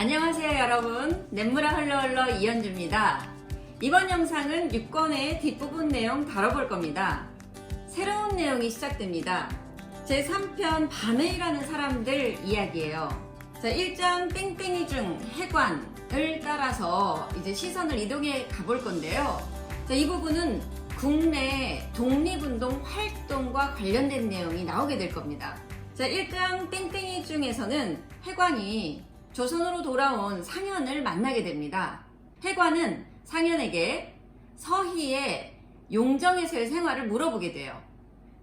안녕하세요 여러분, 냇물아 흘러흘러 이현주입니다. 이번 영상은 6권의 뒷부분 내용 다뤄볼 겁니다. 새로운 내용이 시작됩니다. 제3편 밤에 일하는 사람들 이야기예요. 자, 1장 땡땡이 중 해관을 따라서 이제 시선을 이동해 가볼 건데요. 자, 이 부분은 국내 독립운동 활동과 관련된 내용이 나오게 될 겁니다. 자, 1장 땡땡이 중에서는 해관이 조선으로 돌아온 상현을 만나게 됩니다. 해관은 상현에게 서희의 용정에서의 생활을 물어보게 돼요.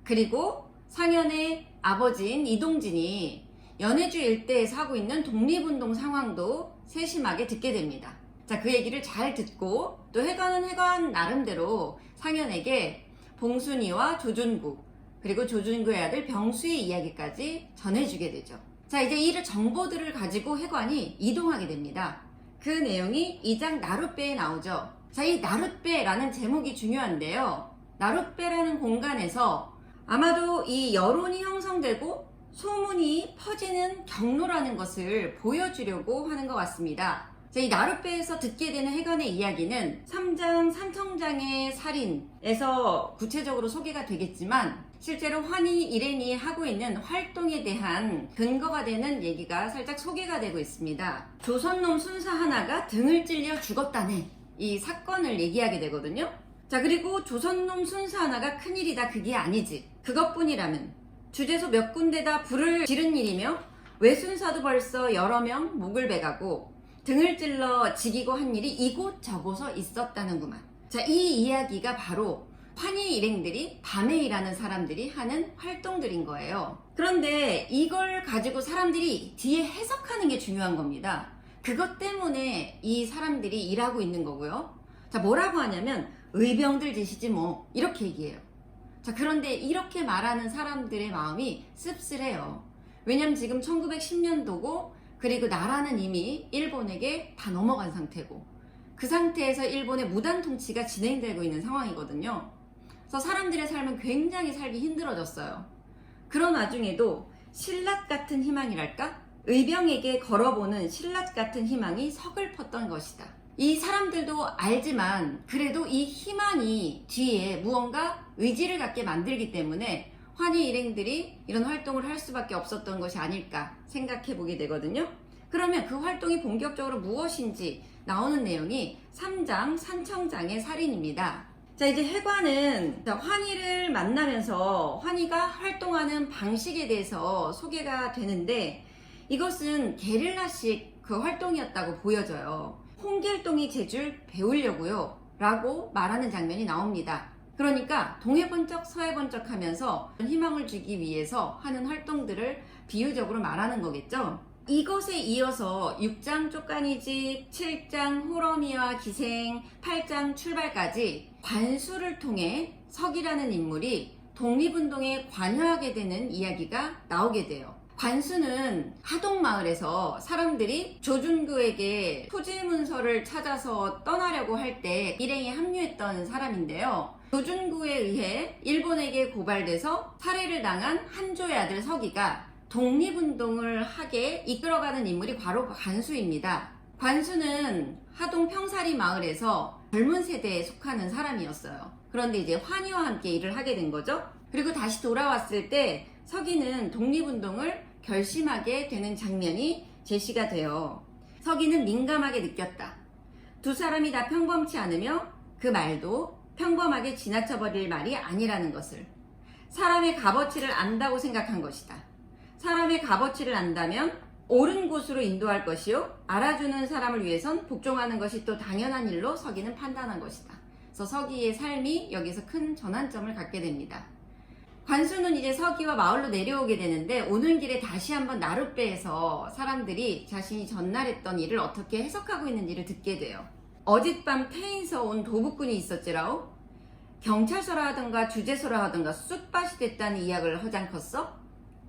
그리고 상현의 아버지인 이동진이 연해주 일대에서 하고 있는 독립운동 상황도 세심하게 듣게 됩니다. 자, 그 얘기를 잘 듣고 또 해관은 해관 나름대로 상현에게 봉순이와 조준구 그리고 조준구의 아들 병수의 이야기까지 전해주게 되죠. 자, 이제 이 정보들을 가지고 해관이 이동하게 됩니다. 그 내용이 2장 나룻배에 나오죠. 자, 이 나룻배라는 제목이 중요한데요. 나룻배라는 공간에서 아마도 이 여론이 형성되고 소문이 퍼지는 경로라는 것을 보여주려고 하는 것 같습니다. 자, 이 나룻배에서 듣게 되는 해관의 이야기는 3장 산청장의 살인에서 구체적으로 소개가 되겠지만 실제로 환희 일행이 하고 있는 활동에 대한 근거가 되는 얘기가 살짝 소개가 되고 있습니다. 조선놈 순사 하나가 등을 찔려 죽었다네, 이 사건을 얘기하게 되거든요. 자, 그리고 조선놈 순사 하나가 큰일이다, 그게 아니지. 그것뿐이라면 주제소 몇 군데다 불을 지른 일이며 외순사도 벌써 여러 명 목을 베가고 등을 찔러 지기고 한 일이 이곳저곳서 있었다는구만. 자, 이 이야기가 바로 환희 일행들이 밤에 일하는 사람들이 하는 활동들인 거예요. 그런데 이걸 가지고 사람들이 뒤에 해석하는 게 중요한 겁니다. 그것 때문에 이 사람들이 일하고 있는 거고요. 자, 뭐라고 하냐면 의병들 짓이지 뭐, 이렇게 얘기해요. 자, 그런데 이렇게 말하는 사람들의 마음이 씁쓸해요. 왜냐면 지금 1910년도고 그리고 나라는 이미 일본에게 다 넘어간 상태고 그 상태에서 일본의 무단 통치가 진행되고 있는 상황이거든요. 그래서 사람들의 삶은 굉장히 살기 힘들어졌어요. 그런 와중에도 신라 같은 희망이랄까? 의병에게 걸어보는 신라 같은 희망이 서글펐던 것이다. 이 사람들도 알지만 그래도 이 희망이 뒤에 무언가 의지를 갖게 만들기 때문에 환희 일행들이 이런 활동을 할 수밖에 없었던 것이 아닐까 생각해 보게 되거든요. 그러면 그 활동이 본격적으로 무엇인지 나오는 내용이 3장 산청장의 살인입니다. 자, 이제 해관은 환희를 만나면서 환희가 활동하는 방식에 대해서 소개가 되는데 이것은 게릴라식 그 활동이었다고 보여져요. 홍길동이 재줄 배우려고요 라고 말하는 장면이 나옵니다. 그러니까 동해번쩍 서해번쩍 하면서 희망을 주기 위해서 하는 활동들을 비유적으로 말하는 거겠죠. 이것에 이어서 6장 쪽가니집, 7장 호러미와 기생, 8장 출발까지 관수를 통해 석이라는 인물이 독립운동에 관여하게 되는 이야기가 나오게 돼요. 관수는 하동마을에서 사람들이 조준구에게 토지 문서를 찾아서 떠나려고 할 때 일행에 합류했던 사람인데요. 조준구에 의해 일본에게 고발돼서 살해를 당한 한조의 아들 서기가 독립운동을 하게 이끌어가는 인물이 바로 관수입니다. 관수는 하동 평사리 마을에서 젊은 세대에 속하는 사람이었어요. 그런데 이제 환희와 함께 일을 하게 된 거죠. 그리고 다시 돌아왔을 때 서기는 독립운동을 결심하게 되는 장면이 제시가 돼요. 서기는 민감하게 느꼈다. 두 사람이 다 평범치 않으며 그 말도 평범하게 지나쳐버릴 말이 아니라는 것을. 사람의 값어치를 안다고 생각한 것이다. 사람의 값어치를 안다면 옳은 곳으로 인도할 것이요 알아주는 사람을 위해선 복종하는 것이 또 당연한 일로 서기는 판단한 것이다. 그래서 서기의 삶이 여기서 큰 전환점을 갖게 됩니다. 관수는 이제 서기와 마을로 내려오게 되는데 오는 길에 다시 한번 나룻배에서 사람들이 자신이 전날 했던 일을 어떻게 해석하고 있는지를 듣게 돼요. 어젯밤 태에서 온 도북꾼이 있었지라오. 경찰서라 하던가 주재소라 하던가 쑥밭이 됐다는 이야기를 허장컸어?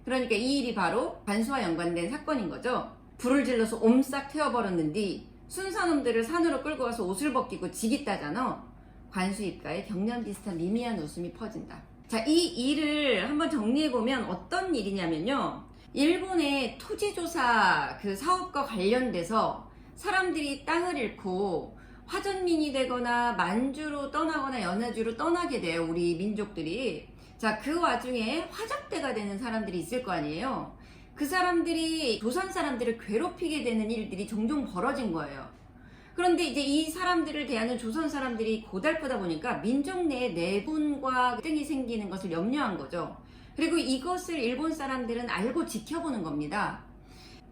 그러니까 이 일이 바로 관수와 연관된 사건인 거죠. 불을 질러서 옴싹 태워버렸는데 순사놈들을 산으로 끌고 가서 옷을 벗기고 지깃다잖아. 관수 입가에 경련 비슷한 미미한 웃음이 퍼진다. 자, 이 일을 한번 정리해보면 어떤 일이냐면요. 일본의 토지조사 그 사업과 관련돼서 사람들이 땅을 잃고 화전민이 되거나 만주로 떠나거나 연해주로 떠나게 돼요. 우리 민족들이. 자, 그 와중에 화적대가 되는 사람들이 있을 거 아니에요. 그 사람들이 조선 사람들을 괴롭히게 되는 일들이 종종 벌어진 거예요. 그런데 이제 이 사람들을 대하는 조선 사람들이 고달프다 보니까 민족 내에 내분과 갈등이 생기는 것을 염려한 거죠. 그리고 이것을 일본 사람들은 알고 지켜보는 겁니다.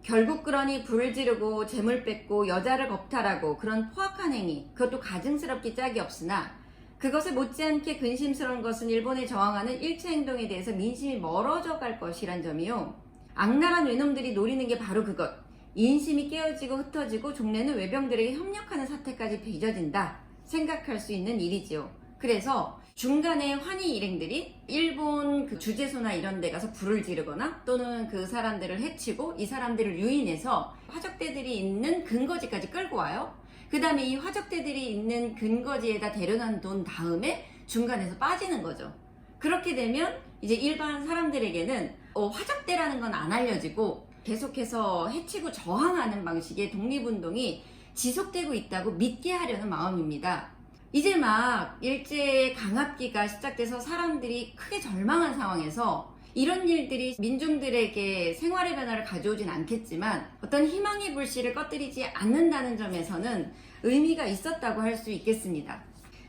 결국 그러니 불을 지르고 재물 뺏고 여자를 겁탈하고 그런 포악한 행위, 그것도 가증스럽기 짝이 없으나 그것에 못지않게 근심스러운 것은 일본에 저항하는 일체 행동에 대해서 민심이 멀어져 갈 것이란 점이요. 악랄한 외놈들이 노리는 게 바로 그것. 인심이 깨어지고 흩어지고 종래는 외병들에게 협력하는 사태까지 빚어진다 생각할 수 있는 일이지요. 그래서 중간에 환희 일행들이 일본 그 주재소나 이런 데 가서 불을 지르거나 또는 그 사람들을 해치고 이 사람들을 유인해서 화적대들이 있는 근거지까지 끌고 와요. 그 다음에 이 화적대들이 있는 근거지에다 데려다 둔 다음에 중간에서 빠지는 거죠. 그렇게 되면 이제 일반 사람들에게는 화적대라는 건 안 알려지고 계속해서 해치고 저항하는 방식의 독립운동이 지속되고 있다고 믿게 하려는 마음입니다. 이제 막 일제의 강압기가 시작돼서 사람들이 크게 절망한 상황에서 이런 일들이 민중들에게 생활의 변화를 가져오진 않겠지만 어떤 희망의 불씨를 꺼뜨리지 않는다는 점에서는 의미가 있었다고 할 수 있겠습니다.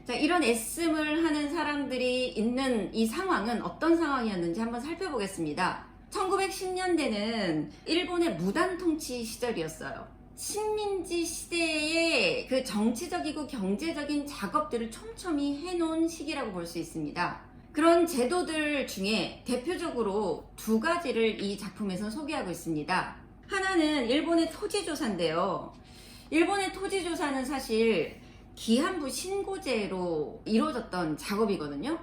자, 이런 애씀을 하는 사람들이 있는 이 상황은 어떤 상황이었는지 한번 살펴보겠습니다. 1910년대는 일본의 무단 통치 시절이었어요. 식민지 시대의 그 정치적이고 경제적인 작업들을 촘촘히 해놓은 시기라고 볼 수 있습니다. 그런 제도들 중에 대표적으로 두 가지를 이 작품에서 소개하고 있습니다. 하나는 일본의 토지조사인데요. 일본의 토지조사는 사실 기한부 신고제로 이루어졌던 작업이거든요.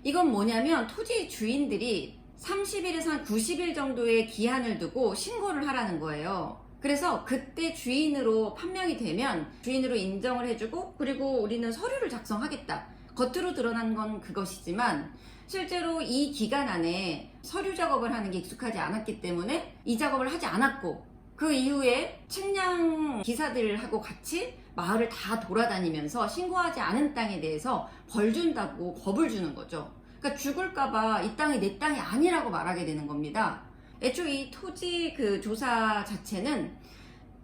이건 뭐냐면 토지 주인들이 30일에서 한 90일 정도의 기한을 두고 신고를 하라는 거예요. 그래서 그때 주인으로 판명이 되면 주인으로 인정을 해주고 그리고 우리는 서류를 작성하겠다. 겉으로 드러난 건 그것이지만 실제로 이 기간 안에 서류 작업을 하는 게 익숙하지 않았기 때문에 이 작업을 하지 않았고 그 이후에 측량 기사들하고 같이 마을을 다 돌아다니면서 신고하지 않은 땅에 대해서 벌 준다고 겁을 주는 거죠. 그러니까 죽을까봐 이 땅이 내 땅이 아니라고 말하게 되는 겁니다. 애초에 이 토지 그 조사 자체는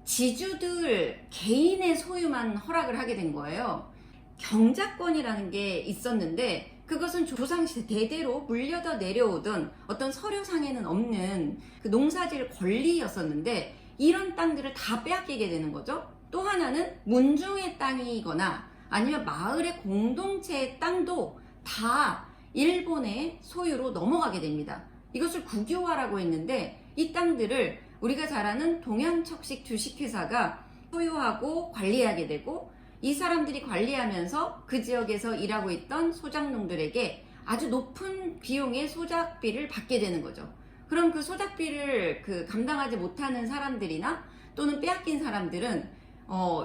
지주들 개인의 소유만 허락을 하게 된 거예요. 경작권이라는 게 있었는데 그것은 조상시대 대대로 물려다 내려오던 어떤 서류상에는 없는 그 농사질 권리였었는데 이런 땅들을 다 빼앗기게 되는 거죠. 또 하나는 문중의 땅이거나 아니면 마을의 공동체의 땅도 다 일본의 소유로 넘어가게 됩니다. 이것을 국유화라고 했는데 이 땅들을 우리가 잘 아는 동양척식 주식회사가 소유하고 관리하게 되고 이 사람들이 관리하면서 그 지역에서 일하고 있던 소작농들에게 아주 높은 비용의 소작비를 받게 되는 거죠. 그럼 그 소작비를 감당하지 못하는 사람들이나 또는 빼앗긴 사람들은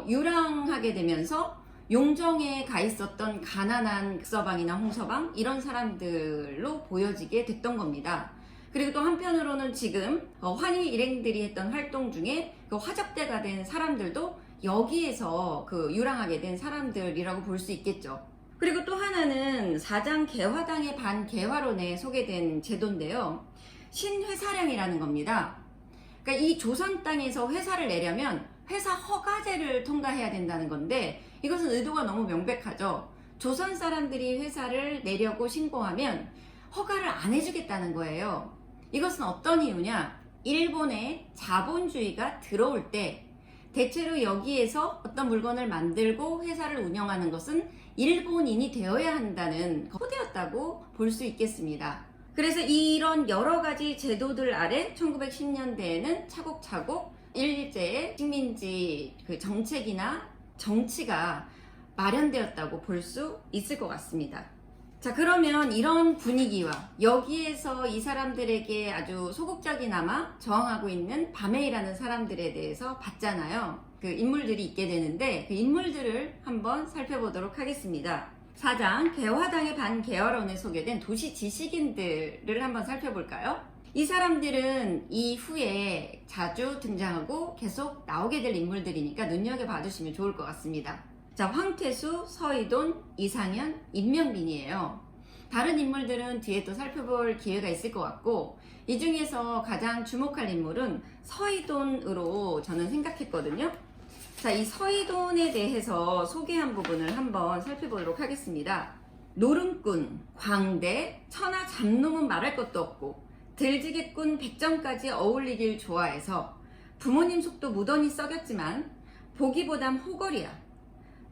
유랑하게 되면서 용정에 가 있었던 가난한 극서방이나 홍서방 이런 사람들로 보여지게 됐던 겁니다. 그리고 또 한편으로는 지금 환희 일행들이 했던 활동 중에 그 화적대가 된 사람들도 여기에서 유랑하게 된 사람들이라고 볼 수 있겠죠. 그리고 또 하나는 사장 개화당의 반개화론에 소개된 제도인데요. 신회사령이라는 겁니다. 그러니까 이 조선 땅에서 회사를 내려면 회사 허가제를 통과해야 된다는 건데 이것은 의도가 너무 명백하죠. 조선 사람들이 회사를 내려고 신고하면 허가를 안 해주겠다는 거예요. 이것은 어떤 이유냐? 일본의 자본주의가 들어올 때 대체로 여기에서 어떤 물건을 만들고 회사를 운영하는 것은 일본인이 되어야 한다는 코드였다고 볼 수 있겠습니다. 그래서 이런 여러 가지 제도들 아래 1910년대에는 차곡차곡 일제의 식민지 정책이나 정치가 마련되었다고 볼 수 있을 것 같습니다. 자, 그러면 이런 분위기와 여기에서 이 사람들에게 아주 소극적이나마 저항하고 있는 바메이라는 사람들에 대해서 봤잖아요. 그 인물들이 있게 되는데 그 인물들을 한번 살펴보도록 하겠습니다. 4장 개화당의 반개화론에 소개된 도시 지식인들을 한번 살펴볼까요? 이 사람들은 이후에 자주 등장하고 계속 나오게 될 인물들이니까 눈여겨봐 주시면 좋을 것 같습니다. 자, 황태수, 서희돈, 이상현, 임명빈이에요. 다른 인물들은 뒤에 또 살펴볼 기회가 있을 것 같고, 이 중에서 가장 주목할 인물은 서희돈으로 저는 생각했거든요. 자, 이 서희돈에 대해서 소개한 부분을 한번 살펴보도록 하겠습니다. 노름꾼, 광대, 천하 잡놈은 말할 것도 없고 들지게꾼 백정까지 어울리길 좋아해서 부모님 속도 무던히 썩였지만 보기보단 호걸이야.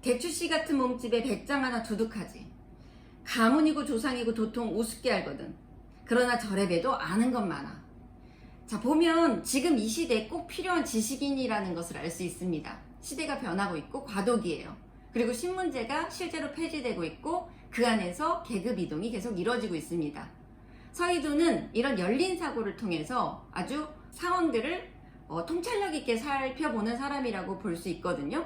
대추씨 같은 몸집에 백장 하나 두둑하지. 가문이고 조상이고 도통 우습게 알거든. 그러나 저래 봬도 아는 것 많아. 자, 보면 지금 이 시대에 꼭 필요한 지식인이라는 것을 알 수 있습니다. 시대가 변하고 있고 과도기예요. 그리고 신문제가 실제로 폐지되고 있고 그 안에서 계급 이동이 계속 이루어지고 있습니다. 서희도는 이런 열린 사고를 통해서 아주 상황들을 통찰력 있게 살펴보는 사람이라고 볼 수 있거든요.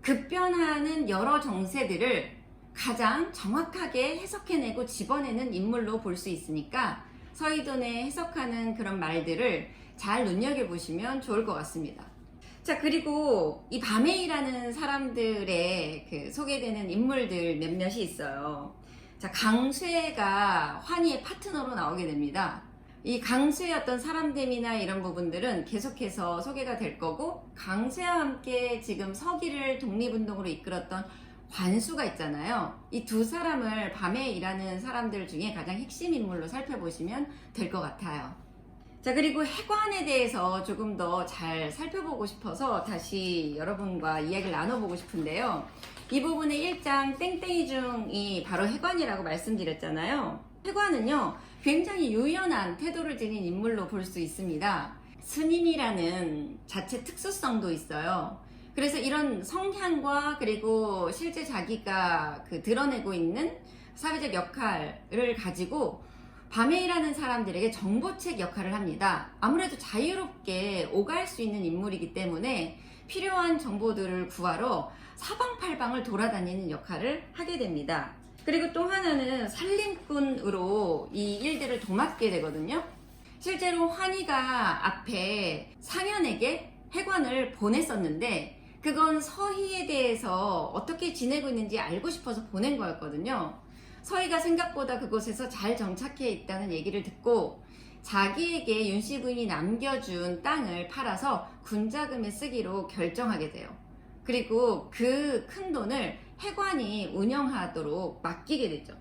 급변하는 여러 정세들을 가장 정확하게 해석해내고 집어내는 인물로 볼 수 있으니까 서희돈의 해석하는 그런 말들을 잘 눈여겨보시면 좋을 것 같습니다. 자, 그리고 이 밤에이라는 사람들의 그 소개되는 인물들 몇몇이 있어요. 자, 강쇠가 환희의 파트너로 나오게 됩니다. 이 강쇠의 어떤 사람됨이나 이런 부분들은 계속해서 소개가 될 거고, 강쇠와 함께 지금 서기를 독립운동으로 이끌었던 관수가 있잖아요. 이 두 사람을 밤에 일하는 사람들 중에 가장 핵심 인물로 살펴보시면 될 것 같아요. 자, 그리고 해관에 대해서 조금 더 잘 살펴보고 싶어서 다시 여러분과 이야기를 나눠보고 싶은데요. 이 부분의 1장 땡땡이 중이 바로 해관이라고 말씀드렸잖아요. 해관은요, 굉장히 유연한 태도를 지닌 인물로 볼 수 있습니다. 스님이라는 자체 특수성도 있어요. 그래서 이런 성향과 그리고 실제 자기가 드러내고 있는 사회적 역할을 가지고 밤에일하는 사람들에게 정보책 역할을 합니다. 아무래도 자유롭게 오갈 수 있는 인물이기 때문에 필요한 정보들을 구하러 사방팔방을 돌아다니는 역할을 하게 됩니다. 그리고 또 하나는 살림꾼으로 이 일들을 도맡게 되거든요. 실제로 환희가 앞에 상현에게 해관을 보냈었는데 그건 서희에 대해서 어떻게 지내고 있는지 알고 싶어서 보낸 거였거든요. 서희가 생각보다 그곳에서 잘 정착해 있다는 얘기를 듣고 자기에게 윤씨 부인이 남겨준 땅을 팔아서 군자금에 쓰기로 결정하게 돼요. 그리고 그 큰 돈을 해관이 운영하도록 맡기게 되죠.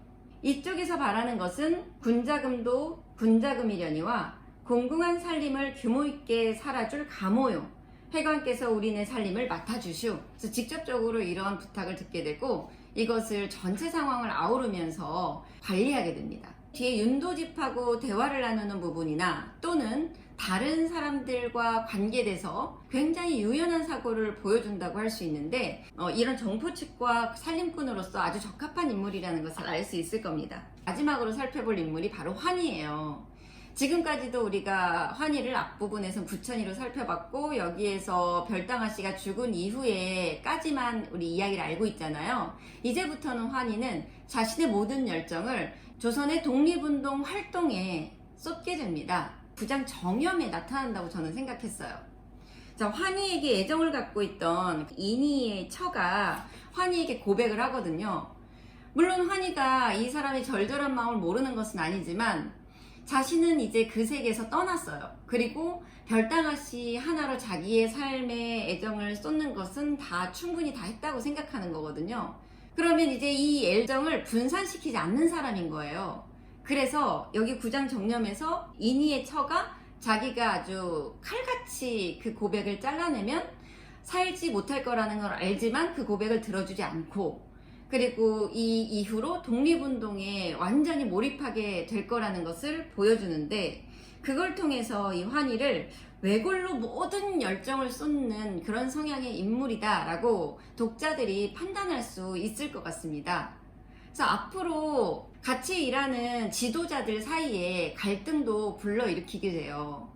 이쪽에서 바라는 것은 군자금도 군자금이려니와 공공한 살림을 규모 있게 살아줄 가모요. 해관께서 우리네 살림을 맡아주시오. 그래서 직접적으로 이런 부탁을 듣게 되고 이것을 전체 상황을 아우르면서 관리하게 됩니다. 뒤에 윤도집하고 대화를 나누는 부분이나 또는 다른 사람들과 관계돼서 굉장히 유연한 사고를 보여준다고 할 수 있는데 이런 정포측과 살림꾼으로서 아주 적합한 인물이라는 것을 알 수 있을 겁니다. 마지막으로 살펴볼 인물이 바로 환희예요. 지금까지도 우리가 환희를 앞부분에서 부천이로 살펴봤고 여기에서 별당아 씨가 죽은 이후에까지만 우리 이야기를 알고 있잖아요. 이제부터는 환희는 자신의 모든 열정을 조선의 독립운동 활동에 쏟게 됩니다. 부장 정염에 나타난다고 저는 생각했어요. 자, 환희에게 애정을 갖고 있던 인희의 처가 환희에게 고백을 하거든요. 물론 환희가 이 사람의 절절한 마음을 모르는 것은 아니지만 자신은 이제 그 세계에서 떠났어요. 그리고 별당아 씨 하나로 자기의 삶에 애정을 쏟는 것은 충분히 다 했다고 생각하는 거거든요. 그러면 이제 이 애정을 분산시키지 않는 사람인 거예요. 그래서 여기 구장 정념에서 인희의 처가 자기가 아주 칼같이 그 고백을 잘라내면 살지 못할 거라는 걸 알지만 그 고백을 들어주지 않고 그리고 이 이후로 독립운동에 완전히 몰입하게 될 거라는 것을 보여주는데 그걸 통해서 이 환희를 외골로 모든 열정을 쏟는 그런 성향의 인물이다 라고 독자들이 판단할 수 있을 것 같습니다. 그래서 앞으로 같이 일하는 지도자들 사이에 갈등도 불러일으키게 돼요.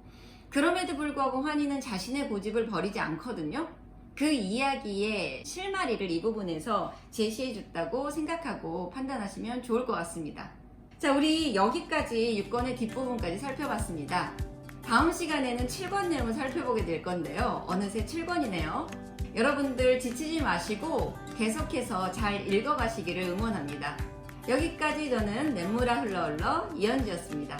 그럼에도 불구하고 환희는 자신의 고집을 버리지 않거든요. 그 이야기의 실마리를 이 부분에서 제시해 줬다고 생각하고 판단하시면 좋을 것 같습니다. 자, 우리 여기까지 6권의 뒷부분까지 살펴봤습니다. 다음 시간에는 7권 내용을 살펴보게 될 건데요. 어느새 7권이네요. 여러분들 지치지 마시고 계속해서 잘 읽어가시기를 응원합니다. 여기까지 저는 냇물아 흘러 흘러 이현주였습니다.